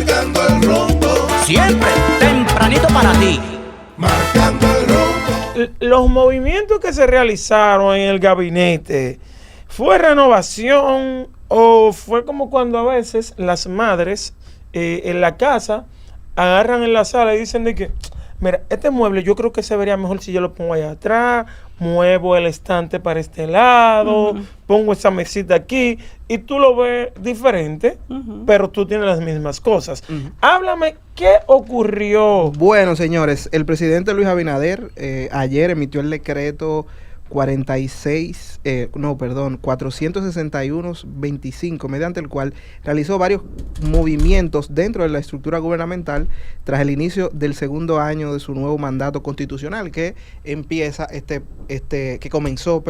marcando el rumbo, siempre tempranito para ti. marcando el rumbo. Los movimientos que se realizaron en el gabinete, ¿fue renovación o fue como cuando a veces las madres en la casa agarran en la sala y dicen de que, mira, este mueble yo creo que se vería mejor si yo lo pongo allá atrás, muevo el estante para este lado, pongo esa mesita aquí, y tú lo ves diferente, pero tú tienes las mismas cosas. Háblame, ¿qué ocurrió? Bueno, señores, el presidente Luis Abinader ayer emitió el decreto 461-25, mediante el cual realizó varios movimientos dentro de la estructura gubernamental tras el inicio del segundo año de su nuevo mandato constitucional que comenzó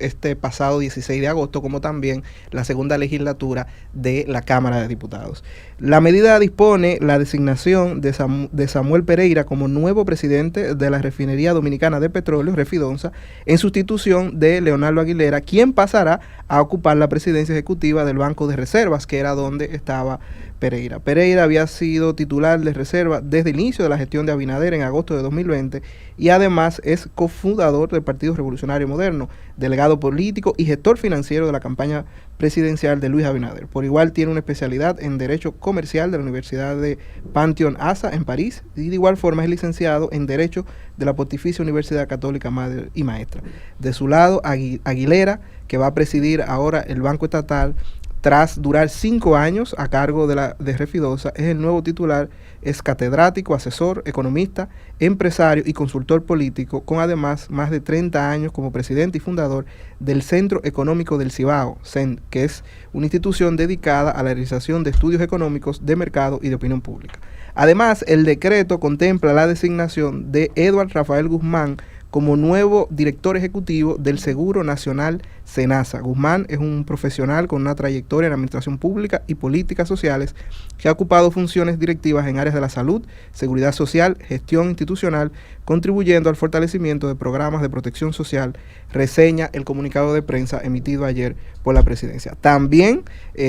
este pasado 16 de agosto, como también la segunda legislatura de la Cámara de Diputados. La medida dispone la designación de Samuel Pereira como nuevo presidente de la Refinería Dominicana de Petróleo, Refidonza, en sustitución de Leonardo Aguilera, quien pasará a ocupar la presidencia ejecutiva del Banco de Reservas, que era donde estaba Pereira. Pereira había sido titular de reserva desde el inicio de la gestión de Abinader en agosto de 2020 y además es cofundador del Partido Revolucionario Moderno, delegado político y gestor financiero de la campaña presidencial de Luis Abinader. Por igual tiene una especialidad en Derecho Comercial de la Universidad de Panthéon-Assas en París y de igual forma es licenciado en Derecho de la Pontificia Universidad Católica Madre y Maestra. De su lado, Aguilera, que va a presidir ahora el Banco Estatal, tras durar 5 años a cargo de Refidonza, es el nuevo titular, es catedrático, asesor, economista, empresario y consultor político, con además más de 30 años como presidente y fundador del Centro Económico del Cibao, CEN, que es una institución dedicada a la realización de estudios económicos de mercado y de opinión pública. Además, el decreto contempla la designación de Edward Rafael Guzmán como nuevo director ejecutivo del Seguro Nacional SENASA. Guzmán es un profesional con una trayectoria en administración pública y políticas sociales que ha ocupado funciones directivas en áreas de la salud, seguridad social, gestión institucional, contribuyendo al fortalecimiento de programas de protección social, reseña el comunicado de prensa emitido ayer por la presidencia. También,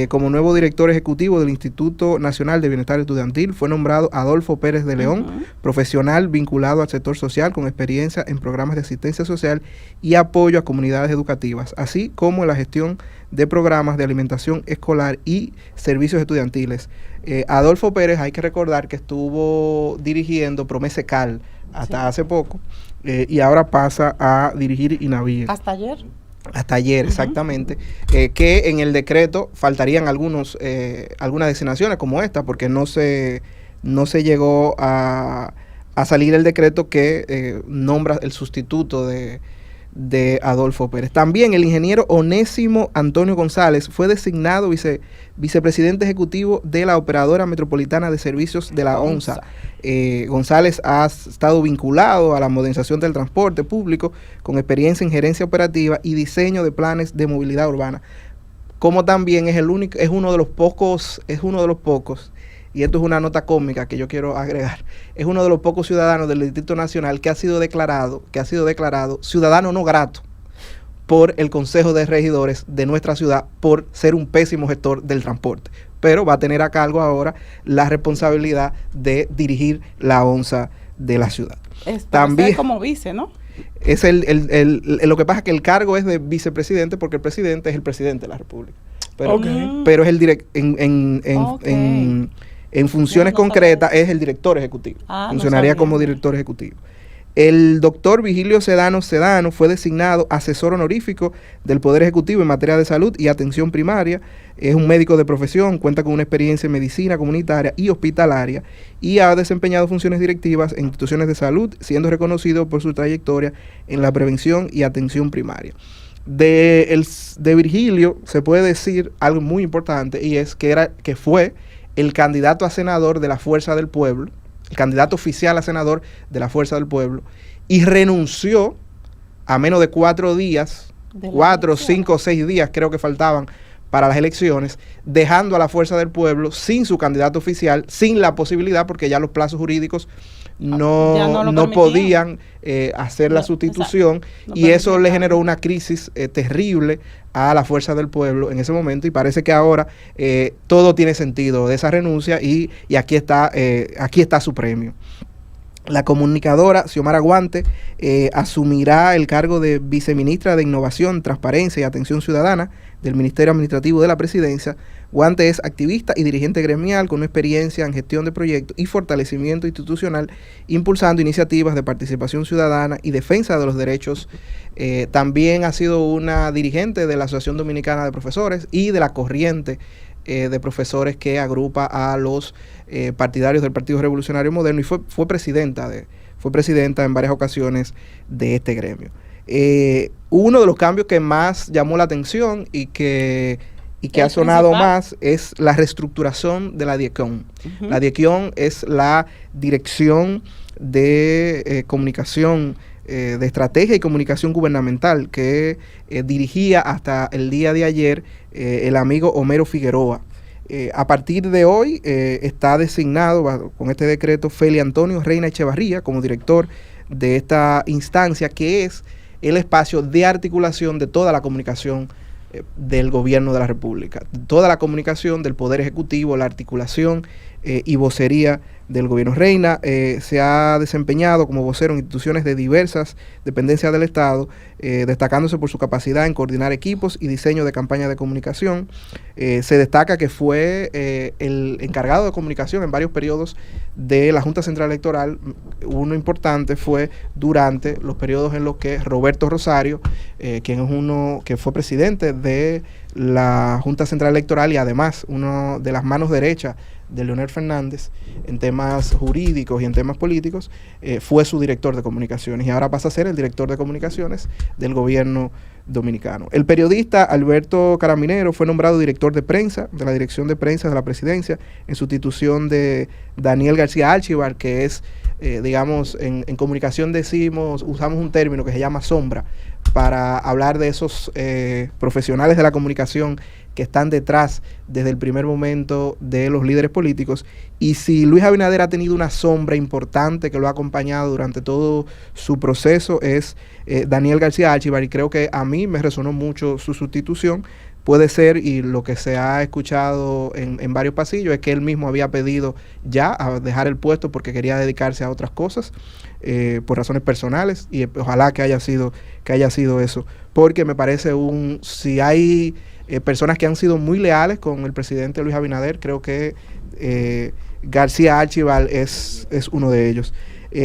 como nuevo director ejecutivo del Instituto Nacional de Bienestar Estudiantil, fue nombrado Adolfo Pérez de León, profesional vinculado al sector social con experiencia en programas de asistencia social y apoyo a comunidades educativas, así como en la gestión de programas de alimentación escolar y servicios estudiantiles. Adolfo Pérez, hay que recordar que estuvo dirigiendo Promesecal hasta hace poco y ahora pasa a dirigir INAVIE. ¿Hasta ayer? Hasta ayer, exactamente, que en el decreto faltarían algunas designaciones como esta, porque no se llegó a salir el decreto que nombra el sustituto de Adolfo Pérez. También el ingeniero Onésimo Antonio González fue designado vicepresidente ejecutivo de la Operadora Metropolitana de Servicios de la ONSA. González ha estado vinculado a la modernización del transporte público con experiencia en gerencia operativa y diseño de planes de movilidad urbana. Como también es uno de los pocos, y esto es una nota cómica que yo quiero agregar, es uno de los pocos ciudadanos del Distrito Nacional que ha sido declarado ciudadano no grato por el Consejo de Regidores de nuestra ciudad por ser un pésimo gestor del transporte. Pero va a tener a cargo ahora la responsabilidad de dirigir la ONSA de la ciudad. También como vice, ¿no? Es lo que pasa es que el cargo es de vicepresidente porque el presidente es el presidente de la República. Pero es en funciones concretas es el director ejecutivo. Funcionaría como director ejecutivo. El doctor Vigilio Sedano fue designado asesor honorífico del Poder Ejecutivo en materia de salud y atención primaria. Es un médico de profesión, cuenta con una experiencia en medicina comunitaria y hospitalaria y ha desempeñado funciones directivas en instituciones de salud, siendo reconocido por su trayectoria en la prevención y atención primaria. De Virgilio se puede decir algo muy importante y es que fue el candidato a senador de la Fuerza del Pueblo, el candidato oficial a senador de la Fuerza del Pueblo, y renunció a menos de 4 días, 4, 5 o 6 días creo que faltaban para las elecciones, dejando a la Fuerza del Pueblo sin su candidato oficial, sin la posibilidad, porque ya los plazos jurídicos no podían hacer la sustitución, y eso le generó una crisis terrible a la Fuerza del Pueblo en ese momento, y parece que ahora todo tiene sentido de esa renuncia, y aquí está su premio. La comunicadora Xiomara Guante asumirá el cargo de viceministra de Innovación, Transparencia y Atención Ciudadana del Ministerio Administrativo de la Presidencia. Guante es activista y dirigente gremial con una experiencia en gestión de proyectos y fortalecimiento institucional, impulsando iniciativas de participación ciudadana y defensa de los derechos. También ha sido una dirigente de la Asociación Dominicana de Profesores y de la corriente de profesores que agrupa a los partidarios del Partido Revolucionario Moderno, y fue presidenta en varias ocasiones de este gremio. Uno de los cambios que más llamó la atención y que ha sonado más es la reestructuración de la DIECON. La DIECON es la Dirección de Comunicación, de Estrategia y Comunicación Gubernamental, que dirigía hasta el día de ayer el amigo Homero Figueroa. A partir de hoy está designado con este decreto Feli Antonio Reina Echevarría como director de esta instancia, que es el espacio de articulación de toda la comunicación del gobierno de la República, toda la comunicación del Poder Ejecutivo, la articulación y vocería del gobierno. Reina se ha desempeñado como vocero en instituciones de diversas dependencias del Estado, destacándose por su capacidad en coordinar equipos y diseño de campañas de comunicación. Se destaca que fue el encargado de comunicación en varios periodos de la Junta Central Electoral. Uno importante fue durante los periodos en los que Roberto Rosario, que fue presidente de la Junta Central Electoral y además uno de las manos derechas de Leonel Fernández en temas jurídicos y en temas políticos, fue su director de comunicaciones, y ahora pasa a ser el director de comunicaciones del gobierno dominicano. El periodista Alberto Caraminero fue nombrado director de prensa de la Dirección de Prensa de la Presidencia en sustitución de Daniel García Archibar, que es, digamos, en comunicación usamos un término que se llama sombra, para hablar de esos profesionales de la comunicación que están detrás desde el primer momento de los líderes políticos. Y si Luis Abinader ha tenido una sombra importante que lo ha acompañado durante todo su proceso, es Daniel García Archibar, y creo que a mí me resonó mucho su sustitución. Puede ser, y lo que se ha escuchado en varios pasillos, es que él mismo había pedido ya a dejar el puesto porque quería dedicarse a otras cosas, por razones personales, y ojalá que haya sido eso, porque me parece si hay personas que han sido muy leales con el presidente Luis Abinader, creo que García Archibar es uno de ellos.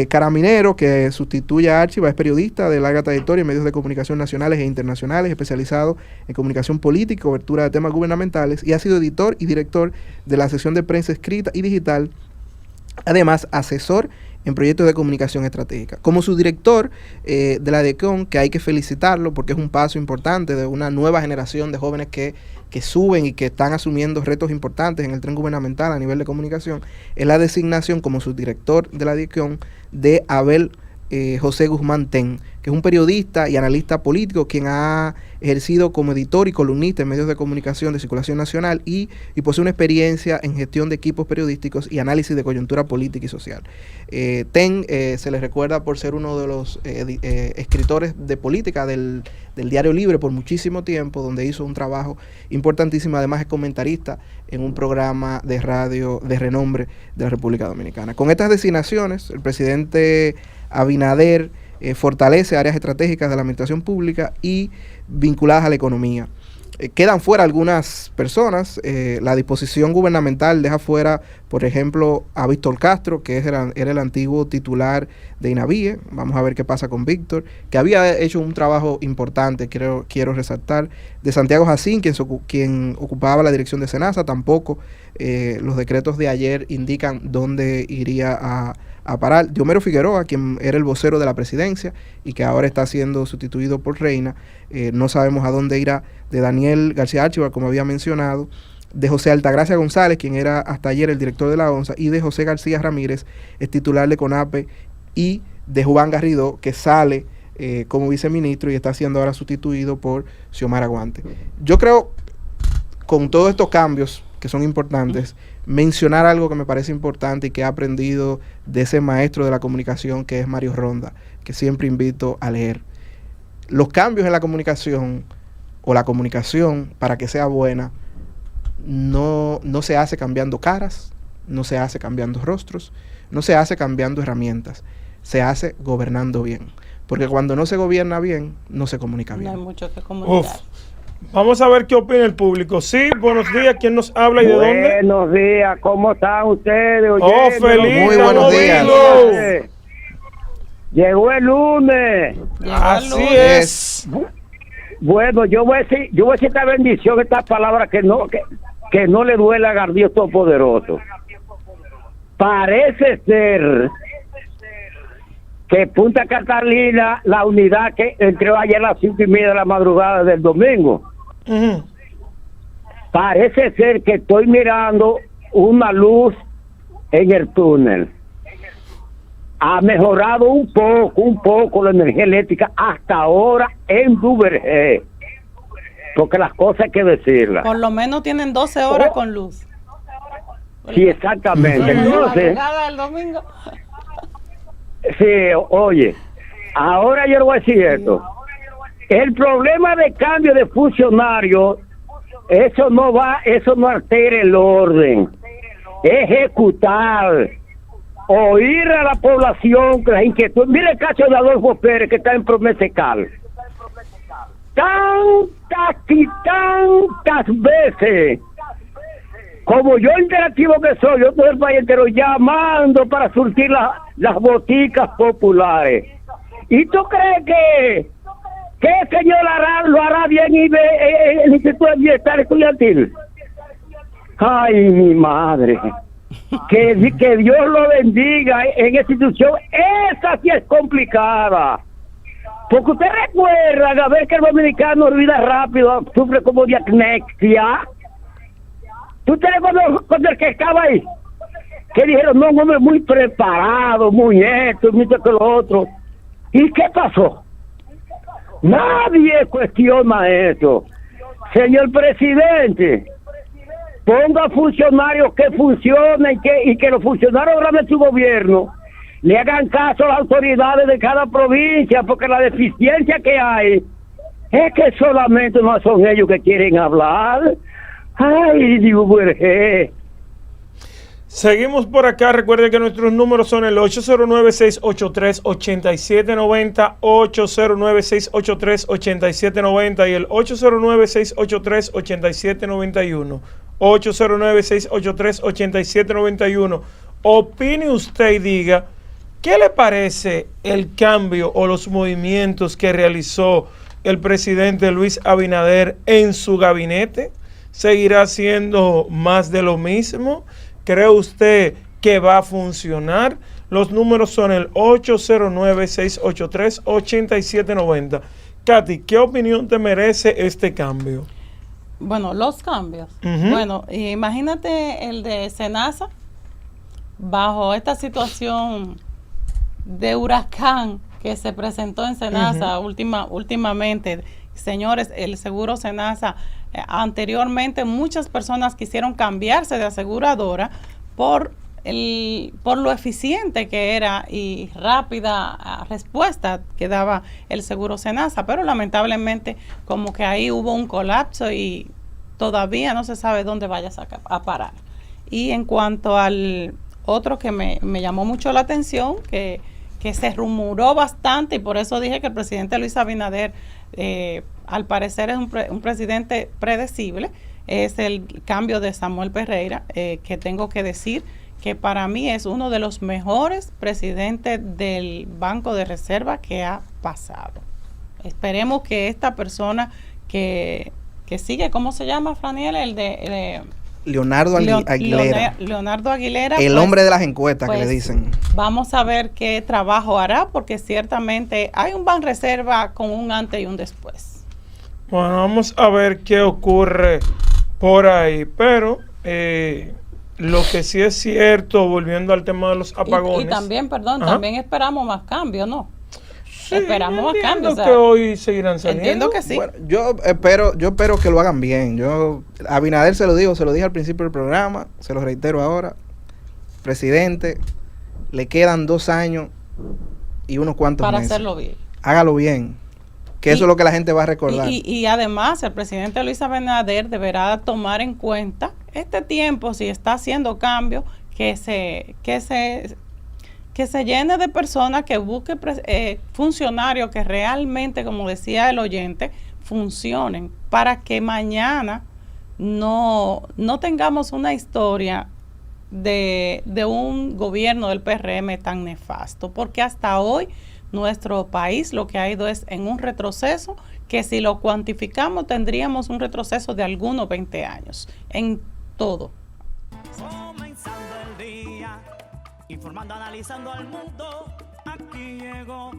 Caraminero, que sustituye a Archibar, es periodista de larga trayectoria en medios de comunicación nacionales e internacionales, especializado en comunicación política y cobertura de temas gubernamentales, y ha sido editor y director de la sección de prensa escrita y digital, además asesor en proyectos de comunicación estratégica. Como su director de la DIECON, que hay que felicitarlo porque es un paso importante de una nueva generación de jóvenes que suben y que están asumiendo retos importantes en el tren gubernamental a nivel de comunicación, es la designación como subdirector de la DIECON de Abel José Guzmán Ten, que es un periodista y analista político quien ha ejercido como editor y columnista en medios de comunicación de circulación nacional y posee una experiencia en gestión de equipos periodísticos y análisis de coyuntura política y social. Ten se le recuerda por ser uno de los escritores de política del Diario Libre por muchísimo tiempo, donde hizo un trabajo importantísimo. Además es comentarista en un programa de radio de renombre de la República Dominicana. Con estas designaciones, el presidente Abinader fortalece áreas estratégicas de la administración pública y vinculadas a la economía. Quedan fuera algunas personas. La disposición gubernamental deja fuera, por ejemplo, a Víctor Castro, que era el antiguo titular de INAVIE. Vamos a ver qué pasa con Víctor, que había hecho un trabajo importante, quiero resaltar. De Santiago Jacín, quien ocupaba la dirección de SENASA. Tampoco los decretos de ayer indican dónde iría a parar. De Homero Figueroa, quien era el vocero de la presidencia y que ahora está siendo sustituido por Reina. No sabemos a dónde irá. De Daniel García Archibar, como había mencionado. De José Altagracia González, quien era hasta ayer el director de la ONSA. Y de José García Ramírez, es titular de CONAPE. Y de Juan Garrido, que sale como viceministro y está siendo ahora sustituido por Xiomara Guante. Yo creo, con todos estos cambios que son importantes, mencionar algo que me parece importante y que he aprendido de ese maestro de la comunicación que es Mario Ronda, que siempre invito a leer. Los cambios en la comunicación o la comunicación, para que sea buena, no se hace cambiando caras, no se hace cambiando rostros, no se hace cambiando herramientas, se hace gobernando bien. Porque cuando no se gobierna bien, no se comunica bien. No hay mucho que comunicar. Vamos a ver qué opina el público. Sí, buenos días. ¿Quién nos habla y de dónde? Buenos días, ¿cómo están ustedes? Oh, feliz. Muy buenos días. Llegó el lunes. Así es. Bueno, yo voy a decir esta bendición, esta palabra que no le duele a Dios Todopoderoso. Parece ser que Punta Catalina, la unidad que entró ayer a las 5:30 de la madrugada del domingo, parece ser que estoy mirando una luz en el túnel. Ha mejorado un poco la energía eléctrica hasta ahora en Duvergé, porque las cosas hay que decirlas. Por lo menos tienen 12 horas con luz. Sí, exactamente. Entonces, el domingo. sí, oye, ahora yo le voy a decir esto. El problema de cambio de funcionarios, eso no altera el orden. Ejecutar, oír a la población, que la inquietud. Mire el caso de Adolfo Pérez, que está en Promesecal. Tantas veces, como yo interactivo que soy, yo todo el país entero llamando para surtir las boticas populares. ¿Y tú crees que el señor lo hará bien y ve el Instituto de Bienestar Estudiantil? Ay, mi madre. Que Dios lo bendiga en esa institución. Esa sí es complicada. Porque usted recuerda a ver que el dominicano olvida rápido, sufre como de amnesia. ¿Tú te recuerdas cuando el que estaba ahí? Que dijeron, no, un hombre muy preparado, muy esto, muy esto, lo otro. ¿Y qué pasó? Nadie cuestiona eso. Señor presidente, ponga funcionarios que funcionen y que los funcionarios de su gobierno le hagan caso a las autoridades de cada provincia, porque la deficiencia que hay es que solamente no son ellos que quieren hablar. Ay, Dios. Seguimos por acá. Recuerde que nuestros números son el 809-683-8790, 809-683-8790 y el 809-683-8791. 809-683-8791. Opine usted y diga, ¿qué le parece el cambio o los movimientos que realizó el presidente Luis Abinader en su gabinete? ¿Seguirá siendo más de lo mismo? ¿Cree usted que va a funcionar? Los números son el 809-683-8790. Katy, ¿qué opinión te merece este cambio? Bueno, los cambios. Bueno, imagínate el de Senasa, bajo esta situación de huracán que se presentó en Senasa últimamente. Señores, el seguro Senasa, anteriormente muchas personas quisieron cambiarse de aseguradora por lo eficiente que era y rápida respuesta que daba el seguro Senasa, pero lamentablemente como que ahí hubo un colapso y todavía no se sabe dónde vaya a parar. Y en cuanto al otro que me llamó mucho la atención, que se rumoró bastante, y por eso dije que el presidente Luis Abinader al parecer es un presidente predecible, es el cambio de Samuel Pereira, que tengo que decir que para mí es uno de los mejores presidentes del Banco de Reserva que ha pasado. Esperemos que esta persona que sigue, ¿cómo se llama, Franiel? El de Leonardo Aguilera. Leonardo Aguilera. El hombre de las encuestas, que le dicen. Vamos a ver qué trabajo hará, porque ciertamente hay un Banreserva con un antes y un después. Bueno, vamos a ver qué ocurre por ahí, pero lo que sí es cierto, volviendo al tema de los apagones. Y también, perdón, también esperamos más cambios, ¿no? esperamos más entiendo cambios. O sea, que hoy seguirán saliendo. entiendo que sí. Bueno, yo espero que lo hagan bien. Yo a Abinader se lo dije al principio del programa, se lo reitero ahora. Presidente, le quedan 2 años y unos cuantos para meses. hacerlo bien. Hágalo bien, que eso es lo que la gente va a recordar. Y además, el presidente Luis Abinader deberá tomar en cuenta este tiempo, si está haciendo cambios, que se llene de personas, que busque funcionarios que realmente, como decía el oyente, funcionen, para que mañana no tengamos una historia de un gobierno del PRM tan nefasto, porque hasta hoy nuestro país lo que ha ido es en un retroceso que, si lo cuantificamos, tendríamos un retroceso de algunos 20 años en todo. Comenzando el día, informando, analizando al mundo, aquí llegó